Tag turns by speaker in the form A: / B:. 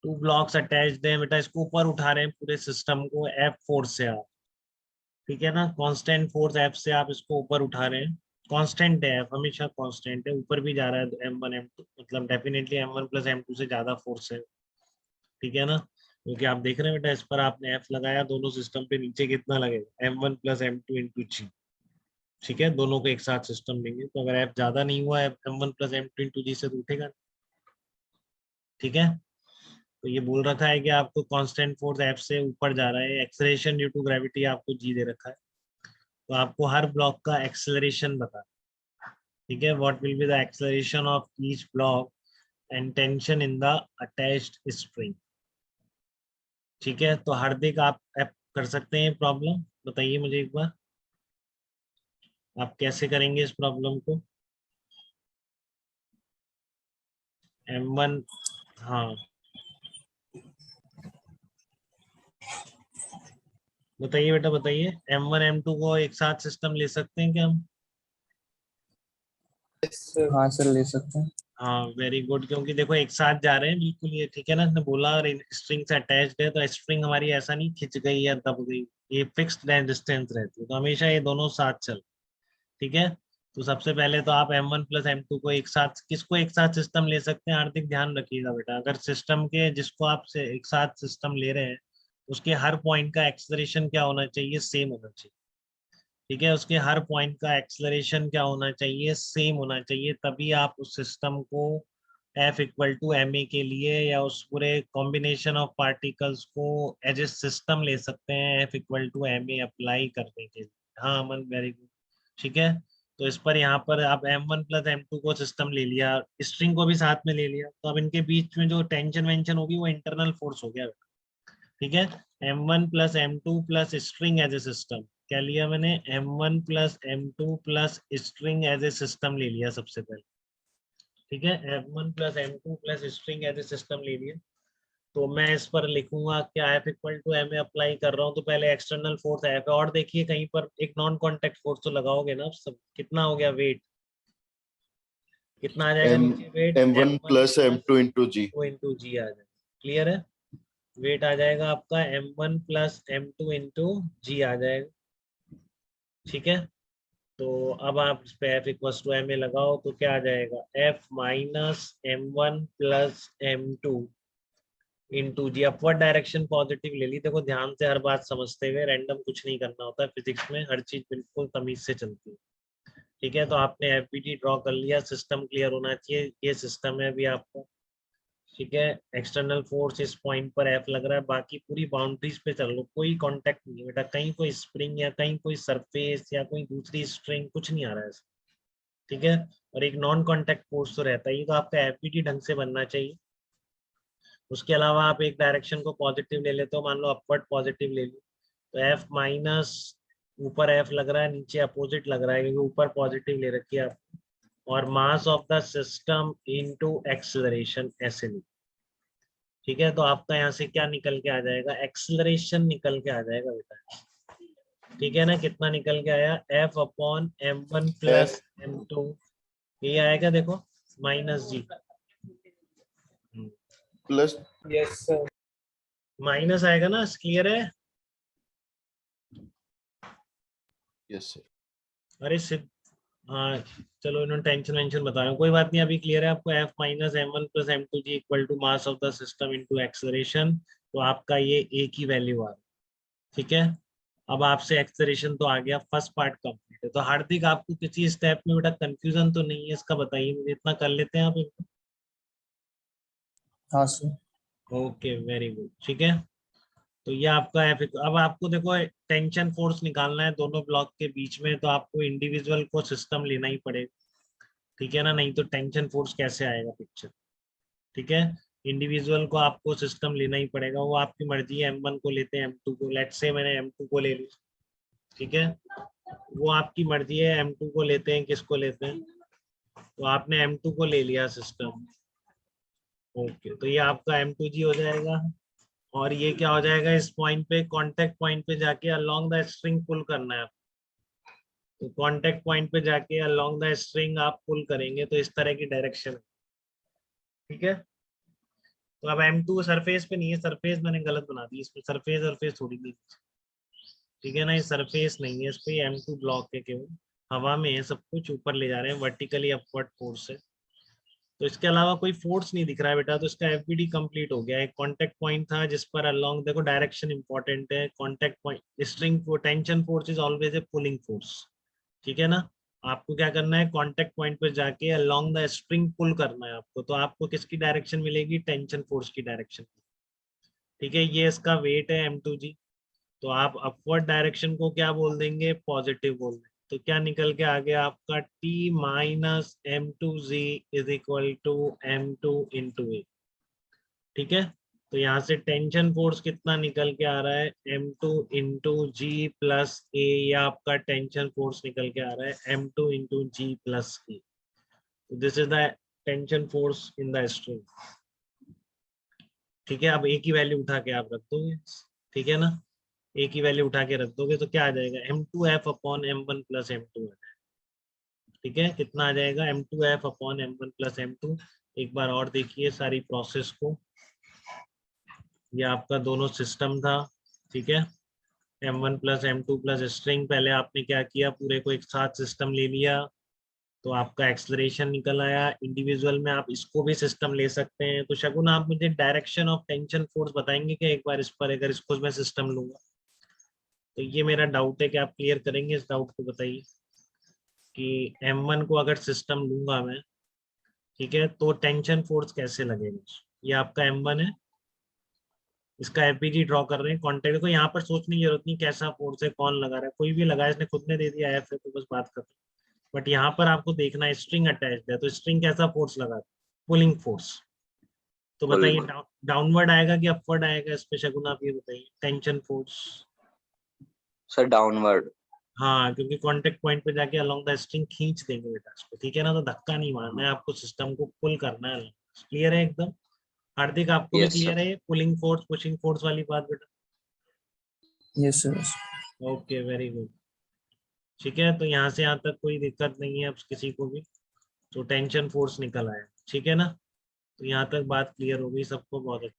A: Two blocks attached है बेटा, इसको ऊपर उठा रहे हैं पूरे सिस्टम को एफ फोर्स से आप, ठीक है ना, कांस्टेंट फोर्स एफ से आप इसको ऊपर उठा रहे हैं। कांस्टेंट है एफ, हमेशा कांस्टेंट है, ऊपर भी जा रहा है एम वन एम टू, मतलब definitely M one plus M two से ज्यादा फोर्स है, ठीक है ना, क्योंकि आप देख रहे हैं बेटा इस पर आपने एफ लगाया, दोनों सिस्टम पे नीचे कितना लगेगा, M one plus M two into G, ठीक है, दोनों को एक साथ सिस्टम लेंगे तो अगर एफ ज्यादा नहीं हुआ M one plus M two into G से तो उठेगा, ठीक है। तो ये बोल रखा है कि आपको कांस्टेंट फोर्स एफ से ऊपर जा रहा है, एक्सेलरेशन ड्यू टू ग्रेविटी आपको जी दे रखा है, तो आपको हर ब्लॉक का एक्सेलरेशन बता, ठीक है, what will be the acceleration of each block and tension in the attached spring, ठीक है। तो हार्दिक आप कर सकते हैं प्रॉब्लम, बताइए मुझे एक बार आप कैसे करेंगे इस प्रॉब्लम को। एम वन, हाँ बताइए बेटा बताइए, एम वन एम टू को एक साथ सिस्टम ले सकते हैं क्या हम?
B: हाँ सर ले सकते हैं।
A: हाँ वेरी गुड, क्योंकि देखो एक साथ जा रहे हैं बिल्कुल, ये ठीक है ना, इसने बोला स्ट्रिंग से अटैच्ड है तो स्प्रिंग हमारी ऐसा नहीं खिंच गई या दब गई, ये फिक्स्ड डिस्टेंस रहती है, तो हमेशा ये दोनों साथ चल, ठीक है। तो सबसे पहले तो आप M one plus M two को एक साथ, किसको एक साथ सिस्टम ले सकते हैं, हार्दिक ध्यान रखिएगा बेटा, अगर सिस्टम के जिसको आप से एक साथ सिस्टम ले रहे हैं उसके हर पॉइंट का एक्सेलरेशन क्या होना चाहिए, सेम होना चाहिए, ठीक है, उसके हर पॉइंट का एक्सेलरेशन क्या होना चाहिए, सेम होना चाहिए, तभी आप उस सिस्टम को F equal to M A के लिए या उस पूरे कॉम्बिनेशन ऑफ पार्टिकल्स को एज ए सिस्टम ले सकते हैं F equal to M A apply करने के लिए। हाँ अमन वेरी गुड, ठीक है। तो इस पर यहाँ पर आप M one plus M two को सिस्टम ले लिया, स्ट्रिंग को भी साथ में ले लिया, तो अब इनके बीच में जो टेंशन वेंशन होगी वो इंटरनल फोर्स हो गया, ठीक है। M one plus M two plus string as a system, क्या लिया मैंने, M one plus M two plus string as a system ले लिया सबसे पहले, ठीक है, M one plus M two plus string as a system ले लिया। तो मैं इस पर लिखूंगा क्या, F equal to M A apply कर रहा हूँ, तो पहले एक्सटर्नल फोर्स एफ है, और देखिए कहीं पर एक नॉन कॉन्टेक्ट फोर्स तो लगाओगे ना, सब कितना हो गया वेट, कितना आ जाएगा
C: एम
A: नीचे weight,
C: M
A: M
C: one
A: one
C: plus M
A: plus
C: two
A: M
C: into G.
A: Two into G आ जाएगा, क्लियर है, वेट आ जाएगा आपका M one plus M two into G आ जाएगा, ठीक है। तो अब आप इस पे F equal to M A लगाओ तो क्या आ जाएगा, F minus M one plus M two into G, upward direction positive ले ली, देखो ध्यान से हर बात समझते हुए, रैंडम कुछ नहीं करना होता है फिजिक्स में, हर चीज बिल्कुल तमीज से चलती है, ठीक है। तो आपने एफबीटी ड्रॉ कर लिया, सिस्टम क्लियर होना चाहिए, ये सिस्टम है अभी आपका, ठीक है। एक्सटर्नल फोर्स इस पॉइंट पर एफ लग रहा है, बाकी पूरी बाउंड्रीज पे चल लो, कोई कांटेक्ट नहीं है बेटा, कहीं कोई स्प्रिंग या कहीं कोई सरफेस या कोई दूसरी स्ट्रिंग कुछ नहीं आ रहा है, ठीक है। और एक नॉन कांटेक्ट फोर्स तो रहता है, ये तो आपका एफबीटी ढंग से बनना चाहिए। उसके अलावा आप एक डायरेक्शन को पॉजिटिव ले लेते हो, मान लो अपवर्ड पॉजिटिव ले लो, तो एफ माइनस, ऊपर एफ लग रहा है नीचे अपोजिट लग रहा है, क्योंकि ऊपर पॉजिटिव ले रखी है आप, और मास of the system into acceleration ऐसे नहीं, ठीक है। तो आपका यहाँ से क्या निकल के आ जाएगा, एक्सेलरेशन निकल के आ जाएगा बेटा, ठीक है ना, कितना निकल के आया, F upon M one plus M two, ये आएगा देखो minus G,
C: plus,
B: yes sir.
A: Minus आएगा ना, क्लियर है,
C: यस सर।
A: अरे सिर्फ, हाँ चलो इन्होंने टेंशन वेंशन बता रहे हो, कोई बात नहीं, अभी क्लियर है आपको, F minus M one plus M two G equal to mass of the system into acceleration, तो आपका ये एक ही वैल्यू आ रहा है, ठीक है। अब आपसे एक्सेलरेशन तो आ गया, फर्स्ट पार्ट कंप्लीट है, तो हार्दिक आपको किसी स्टेप में बेटा कंफ्यूजन तो नहीं है, इसका बताइए मुझे, इतना कर लेते हैं आप इनको।
B: हाँ सर।
A: ओके वेरी गुड, ठीक है। तो ये आपका एफ, अब आपको देखो टेंशन फोर्स निकालना है दोनों ब्लॉक के बीच में, तो आपको इंडिविजुअल को सिस्टम लेना ही पड़ेगा, ठीक है ना, नहीं तो टेंशन फोर्स कैसे आएगा पिक्चर, ठीक है। इंडिविजुअल को आपको सिस्टम लेना ही पड़ेगा, वो आपकी मर्जी है, एम वन को लेते हैं एम टू को, लेट्स से मैंने एम टू को ले लिया, ठीक है, वो आपकी मर्जी है, एम टू को लेते हैं किसको लेते हैं, तो आपने एम टू को ले लिया सिस्टम, ओके, तो ये आपका एम टू जी हो जाएगा, और ये क्या हो जाएगा, इस पॉइंट पे कांटेक्ट पॉइंट पे जाके अलोंग द स्ट्रिंग पुल करना है, तो कांटेक्ट पॉइंट पे जाके अलोंग द स्ट्रिंग आप पुल करेंगे तो इस तरह की डायरेक्शन, ठीक है। तो अब M2 सरफेस पे नहीं है, सरफेस मैंने गलत बना दी, इसमें सरफेस सरफेस थोड़ी नहीं, ठीक है ना, ये सरफेस नहीं है, इस पे M2 ब्लॉक है, केवल हवा में है, सब कुछ ऊपर ले जा रहे हैं, वर्टिकली अपवर्ड फोर्स है। तो इसके अलावा कोई फोर्स नहीं दिख रहा है बेटा, तो इसका एफबीडी कंप्लीट हो गया। एक कांटेक्ट पॉइंट था जिस पर अलोंग, देखो डायरेक्शन इंपॉर्टेंट है, contact point string for tension force is always a pulling force, ठीक है ना। आपको क्या करना है, कांटेक्ट पॉइंट पर जाके अलोंग द स्ट्रिंग पुल करना है आपको, तो आपको किसकी डायरेक्शन मिलेगी, टेंशन फोर्स की डायरेक्शन, ठीक है। ये इसका वेट है M2G, तो आप अपवर्ड डायरेक्शन को क्या बोल देंगे, पॉजिटिव बोल देंगे। तो क्या निकल के आ गया आपका, T minus M2G is equal to M2 into A, ठीक है। तो यहाँ से टेंशन फोर्स कितना निकल के आ रहा है, M2 इंटू जी प्लस ए, या आपका टेंशन फोर्स निकल के आ रहा है M2 इंटू जी प्लस ए। तो this is the tension force in the string, ठीक है। अब एक ही वैल्यू उठा के आप रख दोगे, ठीक है ना, एक ही वैल्यू उठा के रख दोगे तो क्या आ जाएगा, M2F upon M1 plus M2 आ जाएगा, ठीक है। कितना आ जाएगा, M2F upon M1 plus M2। एक बार और देखिए सारी प्रोसेस को, ये आपका दोनों सिस्टम था, ठीक है। M1 plus M2 plus string, पहले आपने क्या किया, पूरे को एक साथ सिस्टम ले लिया, तो आपका एक्सलरेशन निकल आया। इंडिविजुअल में आप इसको भी सिस्टम ले सकते हैं। तो शगुन आप मुझे डायरेक्शन ऑफ टेंशन फोर्स बताएंगे क्या एक बार इस पर, अगर इसको मैं सिस्टम लूंगा तो, ये मेरा डाउट है कि आप क्लियर करेंगे इस डाउट को, बताइए कि M1 को अगर सिस्टम लूंगा मैं, ठीक है, तो टेंशन फोर्स कैसे लगेगा। ये आपका M1 है, इसका एफबीजी ड्रॉ कर रहे हैं, कॉन्टेक्ट को यहाँ पर सोचने की जरूरत नहीं कैसा फोर्स है, कौन लगा रहा है, कोई भी लगा है, इसने खुद ने दे दिया एफ है तो बस बात खत्म। बट यहाँ पर आपको देखना है स्ट्रिंग अटैच्ड है, तो स्ट्रिंग कैसा फोर्स लगा, पुलिंग फोर्स। तो बताइए डाउनवर्ड आएगा कि अपवर्ड आएगा, इस पे शगुन आप ये बताइए, टेंशन फोर्स।
D: Sir downward.
A: हाँ, क्योंकि कांटेक्ट पॉइंट पे जाके अलोंग द स्ट्रिंग खींच देंगे बेटा इसको, ठीक है ना, तो धक्का नहीं मारना है आपको, सिस्टम को पुल करना है। क्लियर है एकदम, हार्दिक आपको भी
D: यस
A: क्लियर
D: सर।
A: है पुलिंग फोर्स पुशिंग फोर्स वाली बात बेटा।
B: Yes sir.
A: Okay very good, ठीक है। तो यहाँ से यहाँ तक कोई दिक्कत नहीं है अब किसी को भी, तो टेंशन फोर्स निकल आया, ठीक है ना। तो यहाँ तक बात क्लियर हो गई सबको, बहुत अच्छा।